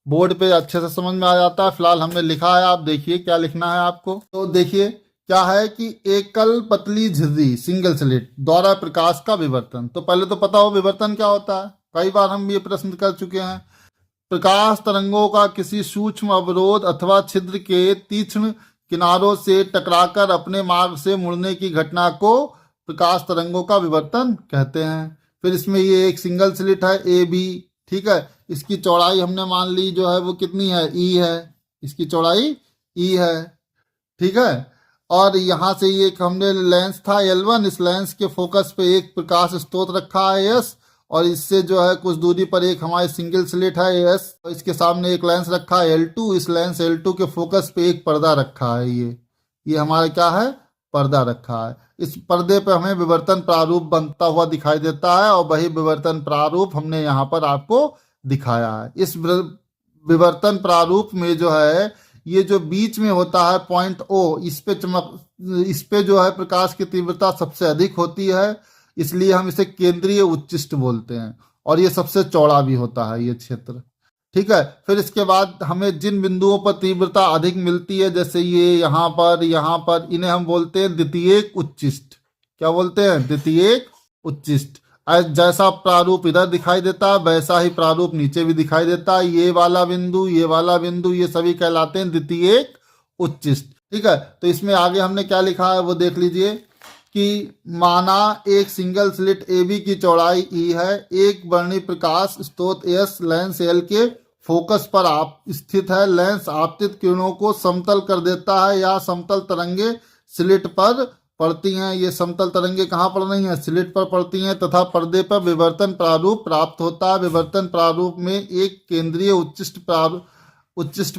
बोर्ड पे अच्छे से समझ में आ जाता है। फिलहाल हमने लिखा है, आप देखिए क्या लिखना है आपको। तो देखिए क्या है कि एकल पतली झिर्री सिंगल स्लिट द्वारा प्रकाश का विवर्तन। तो पहले तो पता हो विवर्तन क्या होता है, कई बार हम ये प्रश्न कर चुके हैं। प्रकाश तरंगों का किसी सूक्ष्म अवरोध अथवा छिद्र के तीक्ष्ण किनारों से टकराकर अपने मार्ग से मुड़ने की घटना को प्रकाश तरंगों का विवर्तन कहते हैं। फिर इसमें ये एक सिंगल स्लिट है ए बी, ठीक है। इसकी चौड़ाई हमने मान ली जो है वो कितनी है, ई है, इसकी चौड़ाई ई है, ठीक है। और यहाँ से ये एक हमने लेंस था L1, इस लेंस के फोकस पे एक प्रकाश स्रोत रखा है S, और इससे जो है कुछ दूरी पर एक हमारी सिंगल स्लिट है S, और इसके सामने एक लेंस रखा है L2, इस लेंस L2 के फोकस पे एक पर्दा रखा है। ये हमारा क्या है, पर्दा रखा है। इस पर्दे पे हमें विवर्तन प्रारूप बनता हुआ दिखाई देता है, और वही विवर्तन प्रारूप हमने यहाँ पर आपको दिखाया है। इस विवर्तन प्रारूप में जो है ये जो बीच में होता है पॉइंट O, इस पे जो है प्रकाश की तीव्रता सबसे अधिक होती है, इसलिए हम इसे केंद्रीय उच्चिष्ट बोलते हैं, और ये सबसे चौड़ा भी होता है ये क्षेत्र, ठीक है। फिर इसके बाद हमें जिन बिंदुओं पर तीव्रता अधिक मिलती है, जैसे ये यहाँ पर, इन्हें हम बोलते हैं द्वितीयक उच्चिष्ट। क्या बोलते हैं, द्वितीयक उच्चिष्ट। जैसा प्रारूप इधर दिखाई देता है वैसा ही प्रारूप नीचे भी दिखाई देता है। ये वाला बिंदु ये सभी कहलाते हैं द्वितीयक उच्चिष्ट, ठीक है। तो इसमें आगे हमने क्या लिखा है वो देख लीजिए कि माना एक सिंगल स्लिट AB की चौड़ाई E है, एक वर्णी प्रकाश स्रोत S लेंस L के फोकस पर स्थित है। लेंस आपतित किरणों को समतल कर देता है या समतल तरंगे स्लिट पर पड़ती हैं। ये समतल तरंगे कहाँ पड़ रही हैं, स्लिट पर पड़ती हैं, तथा पर्दे पर विवर्तन प्रारूप प्राप्त होता है। विवर्तन प्रारूप में एक केंद्रीय उच्चिष्ट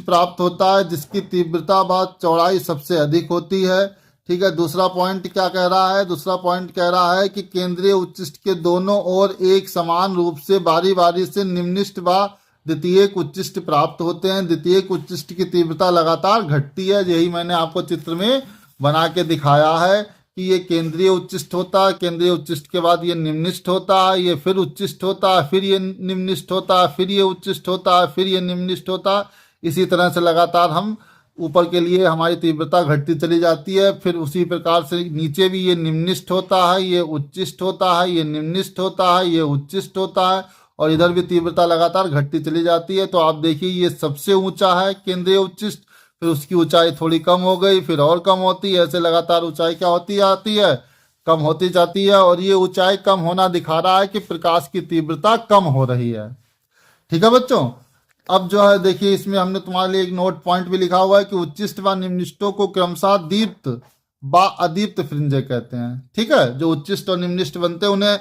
प्राप्त होता है जिसकी तीव्रता व चौड़ाई सबसे अधिक होती है, ठीक है। दूसरा पॉइंट क्या कह रहा है, दूसरा पॉइंट कह रहा है कि केंद्रीय उच्चिष्ट के दोनों ओर एक समान रूप से बारी बारी से निम्निष्ट व द्वितीयक उच्चिष्ट प्राप्त होते हैं। द्वितीयक उच्चिष्ट की तीव्रता लगातार घटती है, यही मैंने आपको चित्र में बना के दिखाया है कि ये केंद्रीय उच्चिष्ट होता है, केंद्रीय उच्चिष्ट के बाद ये निम्निष्ट होता है, ये फिर उच्चिष्ट होता है, फिर ये निम्निष्ट होता है, फिर ये उच्चिष्ट होता है, फिर ये निम्निष्ट होता है। इसी तरह से लगातार हम ऊपर के लिए हमारी तीव्रता घटती चली जाती है। फिर उसी प्रकार से नीचे भी ये निम्निष्ट होता है, ये उच्चिष्ट होता है, ये निम्निष्ट होता है, ये उच्चिष्ट होता है, और इधर भी तीव्रता लगातार घटती चली जाती है। तो आप देखिए ये सबसे ऊंचा है केंद्रीय उच्चिष्ट, फिर उसकी ऊंचाई थोड़ी कम हो गई, फिर और कम होती है, ऐसे लगातार ऊंचाई क्या होती जाती है, कम होती जाती है। और ये ऊंचाई कम होना दिखा रहा है कि प्रकाश की तीव्रता कम हो रही है, ठीक है बच्चों। अब जो है देखिए इसमें हमने तुम्हारे लिए एक नोट पॉइंट भी लिखा हुआ है कि उच्चिष्ट व निम्निष्टों को क्रमशः दीप्त व अदीप्त फ्रिंज कहते हैं, ठीक है। जो उच्चिष्ट और निम्निष्ट बनते हैं उन्हें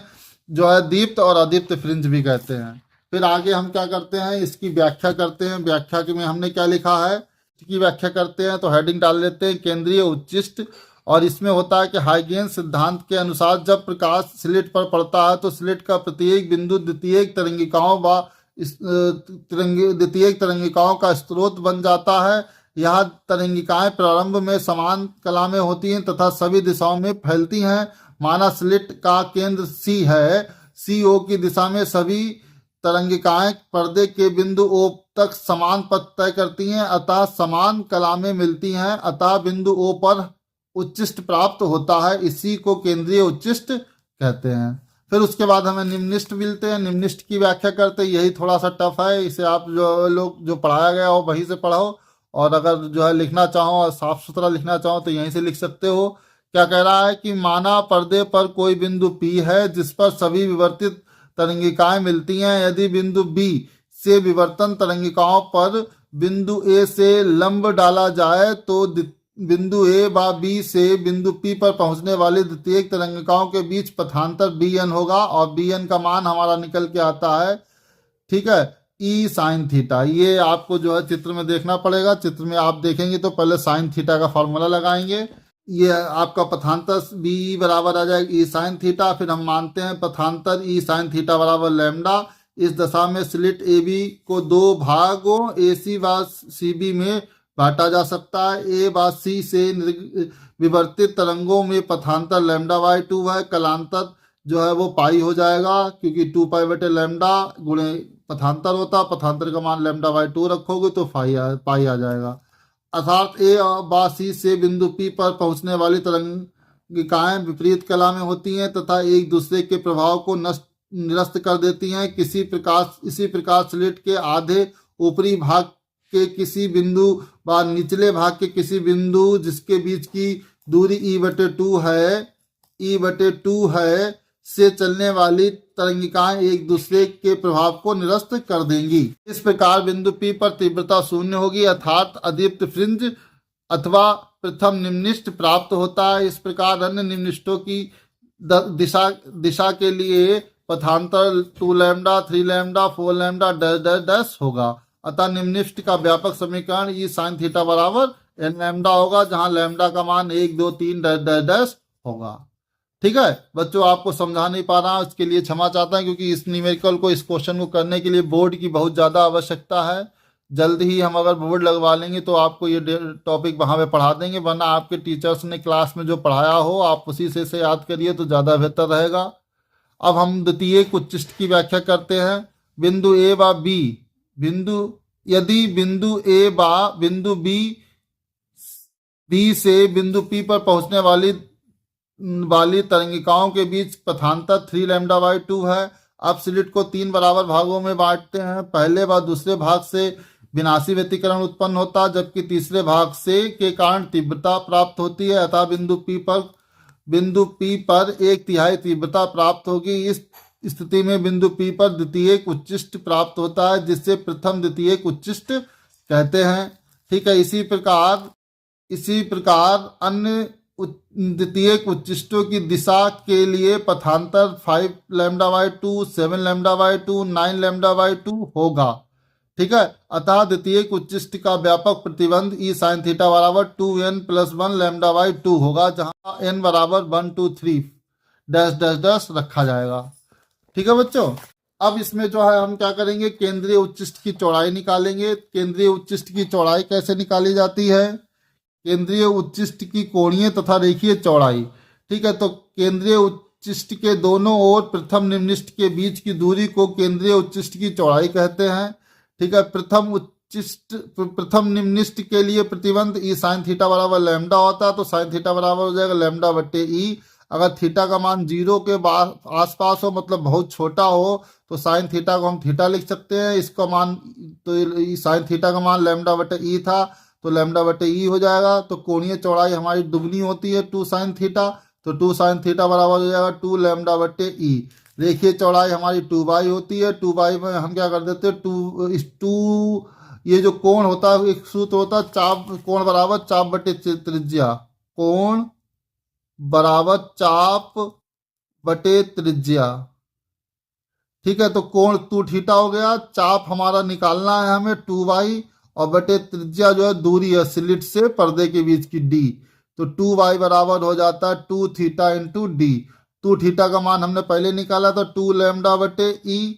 जो है दीप्त और अदीप्त फ्रिंज भी कहते हैं। फिर आगे हम क्या करते हैं, इसकी व्याख्या करते हैं। व्याख्या में हमने क्या लिखा है की व्याख्या करते हैं, तो हेडिंग डाल लेते हैं केंद्रीय उच्चिष्ट। और इसमें होता है कि हाइगेंस सिद्धांत के अनुसार जब प्रकाश स्लिट पर पड़ता है तो स्लिट का प्रत्येक बिंदु द्वितीयक तरंगिकाओं का स्रोत बन जाता है। यह तरंगिकाएं प्रारंभ में समान कला में होती हैं तथा सभी दिशाओं में फैलती हैं। माना स्लिट का केंद्र C है, CO की दिशा में सभी तरंगिकाएं पर्दे के बिंदु O तक समान पथ तय करती हैं, अतः समान कला में मिलती हैं, अतः बिंदु O पर उच्चिष्ट प्राप्त होता है। इसी को केंद्रीय उच्चिष्ट कहते हैं। फिर उसके बाद हमें निम्निष्ठ मिलते हैं। निम्निष्ठ की व्याख्या करते हैं, यही थोड़ा सा टफ है, इसे आप जो लोग जो पढ़ाया गया हो वहीं से पढ़ो, और अगर जो है लिखना चाहो और साफ सुथरा लिखना चाहो तो यहीं से लिख सकते हो। क्या कह रहा है कि माना पर्दे पर कोई बिंदु P है जिस पर सभी विवर्तित तरंगिकाएं मिलती हैं। यदि बिंदु B से विवर्तन तरंगिकाओं पर बिंदु A से लंब डाला जाए तो बिंदु A व B से बिंदु P पर पहुंचने वाली द्वितीयक तरंगिकाओं के बीच पथांतर Bn होगा, और Bn का मान हमारा निकल के आता है, ठीक है, E साइन थीटा। ये आपको जो है चित्र में देखना पड़ेगा। चित्र में आप देखेंगे तो पहले साइन थीटा का फॉर्मूला लगाएंगे। ये आपका पथांतर B बराबर आ जाएगा E साइन थीटा। फिर हम मानते हैं पथांतर E साइन थीटा बराबर लैम्डा। इस दशा में स्लिट AB को दो भागों AC व CB में बांटा जा सकता है। A व C से विवर्तित तरंगों में पथांतर λ/2 है। कलांतर जो है वो पाई हो जाएगा, क्योंकि 2π/λ गुणे पथांतर होता, पथांतर का मान λ/2 रखोगे तो पाई आ जाएगा। अर्थात ए व सी से बिंदु P पर पहुंचने वाली तरंगिकाएं विपरीत कला में होती हैं तथा एक दूसरे के प्रभाव को निरस्त कर देती हैं। इसी प्रकार स्लिट के आधे ऊपरी भाग के किसी बिंदु व निचले भाग के किसी बिंदु जिसके बीच की दूरी E/2 है से चलने वाली तरंगिकाएं एक दूसरे के प्रभाव को निरस्त कर देंगी। इस प्रकार बिंदु P पर तीव्रता शून्य होगी, अर्थात अदीप्त फ्रिंज अथवा प्रथम निम्निष्ठ प्राप्त होता है। इस प्रकार अन्य निम्निष्ठों की दिशा के लिए पथांतर 2λ, 3λ, 4λ होगा। अतः निम्निष्ठ का व्यापक समीकरण E साइन थीटा बराबर nλ होगा, जहां लैम्डा का मान 1, 2, 3 होगा। ठीक है बच्चों, आपको समझा नहीं पा रहा, इसके लिए क्षमा चाहता हूं, क्योंकि इस न्यूमेरिकल को, इस क्वेश्चन को करने के लिए बोर्ड की बहुत ज़्यादा आवश्यकता है। जल्द ही हम अगर बोर्ड लगवा लेंगे तो आपको ये टॉपिक वहाँ पे पढ़ा देंगे, वरना आपके टीचर्स ने क्लास में जो पढ़ाया हो आप उसी से याद करिए तो ज़्यादा बेहतर रहेगा। अब हम द्वितीयक उच्चिष्ट की व्याख्या करते हैं। बिंदु A व B, यदि बिंदु A व बिंदु B से बिंदु P पर पहुंचने वाली तरंगिकाओं के बीच पथांतर 3λ/2 है। अब स्लिट को 3 बराबर भागों में बांटते हैं। पहले व दूसरे भाग से विनाशी व्यतिकरण उत्पन्न होता है, जबकि तीसरे भाग से के कारण तीव्रता प्राप्त होती है। अतः बिंदु P पर 1/3 तीव्रता प्राप्त होगी। इस स्थिति में बिंदु P पर द्वितीयक उच्चिष्ट प्राप्त होता है, जिससे प्रथम द्वितीयक उच्चिष्ट कहते हैं। ठीक है, इसी प्रकार अन्य द्वितीयक उच्चिष्टों की दिशा के लिए पथांतर 5λ/2, 7λ/2, 9λ/2 होगा। ठीक है, अतः द्वितीयक उच्चिष्ट का व्यापक प्रतिबंध E साइन थीटा बराबर 2n + 1λ/2 होगा, जहां n बराबर 1, 2, 3 रखा जाएगा। ठीक है बच्चों, अब इसमें जो है हम क्या करेंगे, केंद्रीय उच्चिष्ट की चौड़ाई निकालेंगे। केंद्रीय उच्चिष्ट की चौड़ाई कैसे निकाली जाती है? केंद्रीय उच्चिष्ट की कोणीय तथा रेखीय चौड़ाई। ठीक है, तो केंद्रीय उच्चिष्ट के दोनों ओर प्रथम निम्निष्ठ के बीच की दूरी को केंद्रीय उच्चिष्ट की चौड़ाई कहते हैं। ठीक है, प्रथम निम्निष्ठ के लिए प्रतिबंध E साइन थीटा बराबर लैम्डा होता है, तो साइन थीटा बराबर हो जाएगा λ/E। अगर थीटा का मान 0 के आसपास हो, मतलब बहुत छोटा हो, तो साइन थीटा को हम थीटा लिख सकते हैं। इसका मान तो साइन थीटा का मान λ/E था, तो λ/E हो जाएगा। तो कोणीय चौड़ाई हमारी दुगनी होती है 2 साइन थीटा, तो 2 साइन थीटा बराबर हो जाएगा 2λ/E। रेखीय चौड़ाई हमारी 2y होती है। 2y में हम क्या कर देते हैं, 2 ये जो कोण होता है, एक सूत्र होता है चाप, कोण बराबर चाप बटे त्रिज्या, कोण बराबर चाप बटे त्रिज्या। ठीक है, तो कोण 2 थीटा हो गया, चाप हमारा निकालना है हमें 2y, और बटे त्रिज्या जो है दूरी है स्लिट से पर्दे के बीच की d, तो 2y बराबर हो जाता है 2 थीटा इंटू डी। 2 थीटा का मान हमने पहले निकाला था 2λ/E।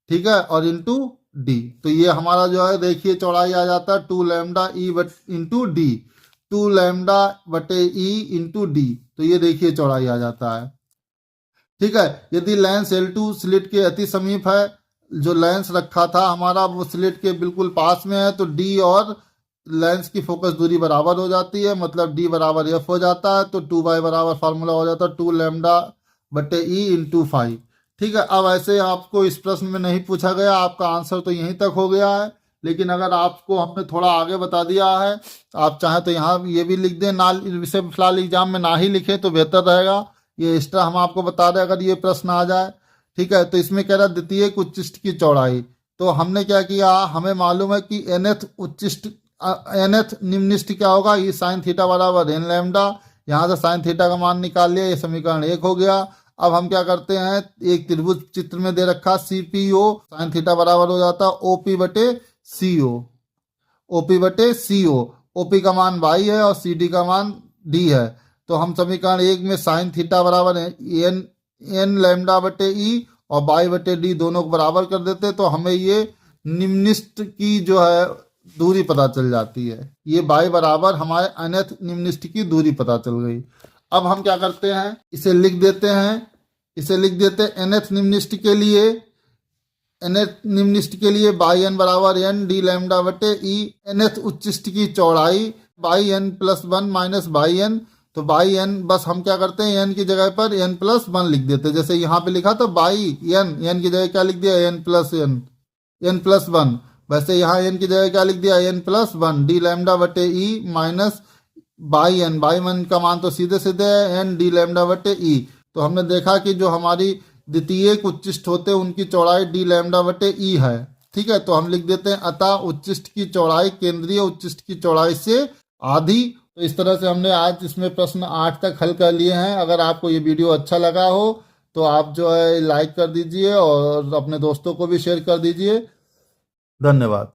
ठीक है, और इंटू डी, तो ये हमारा जो है रेखीय चौड़ाई आ जाता है 2λE into D, 2λ/E into D, तो ये रेखीय चौड़ाई आ जाता है। ठीक है, यदि लेंस L2 स्लिट के अति समीप है, जो लेंस रखा था हमारा वो स्लिट के बिल्कुल पास में है, तो D और लेंस की फोकस दूरी बराबर हो जाती है, मतलब D बराबर F हो जाता है। तो 2y बराबर फार्मूला हो जाता है 2λ/E इंटू 5। ठीक है। अब ऐसे आपको इस प्रश्न में नहीं पूछा गया, आपका आंसर तो यहीं तक हो गया है, लेकिन अगर आपको हमने थोड़ा आगे बता दिया है, आप चाहें तो यहाँ ये भी लिख दें, ना इसे फिलहाल एग्जाम में ना ही लिखें तो बेहतर रहेगा। ये एक्स्ट्रा हम आपको बता रहे अगर ये प्रश्न आ जाए। ठीक है, तो इसमें कह रहा है द्वितीयक उच्चिष्ट की चौड़ाई। तो हमने क्या किया, हमें मालूम है कि nth उच्चिष्ट nth निम्निष्ट क्या होगा, ये साइन थीटा बराबर n लैम्डा। यहाँ से साइन थीटा का मान निकाल लिया, ये समीकरण 1 हो गया। अब हम क्या करते हैं, एक त्रिभुज चित्र में दे रखा CPO, साइन थीटा बराबर हो जाता OP बटे CO। OP बटे CO, OP का मान y है और CD का मान D है। तो हम समीकरण 1 में साइन थीटा बराबर है n लैम्डा बटे ई और y बटे डी दोनों को बराबर कर देते, तो हमें ये निम्निष्ट की जो है दूरी पता चल जाती है। ये y बराबर हमारे nth निम्निष्ट की दूरी पता चल गई। अब हम क्या करते हैं, इसे लिख देते हैं, nth निम्निष्ट के लिए, बाई एन बराबर n डी लैम्डा बटे ई, nth उच्चिष्ट की चौड़ाई by n plus 1 minus by n। तो बाई n बस हम क्या करते हैं, n की जगह पर n प्लस 1 लिख देते हैं। जैसे यहाँ पे लिखा तो बाई n की जगह क्या लिख दिया, n प्लस 1। वैसे यहाँ n की जगह क्या लिख दिया, n प्लस 1 डी लैम्डा बटे ई माइनस बाई n का मान तो सीधे सीधे है n डी लैम्डा बटे ई। तो हमने देखा कि जो हमारी द्वितीयक उच्चिष्ट होते हैं उनकी चौड़ाई डी लैम्डा बटे ई है। ठीक है, तो हम लिख देते हैं अतः उच्चिष्ट की चौड़ाई केंद्रीय उच्चिष्ट की चौड़ाई से आधी। तो इस तरह से हमने आज इसमें प्रश्न 8 तक हल कर लिए हैं। अगर आपको ये वीडियो अच्छा लगा हो तो आप जो है लाइक कर दीजिए और अपने दोस्तों को भी शेयर कर दीजिए। धन्यवाद।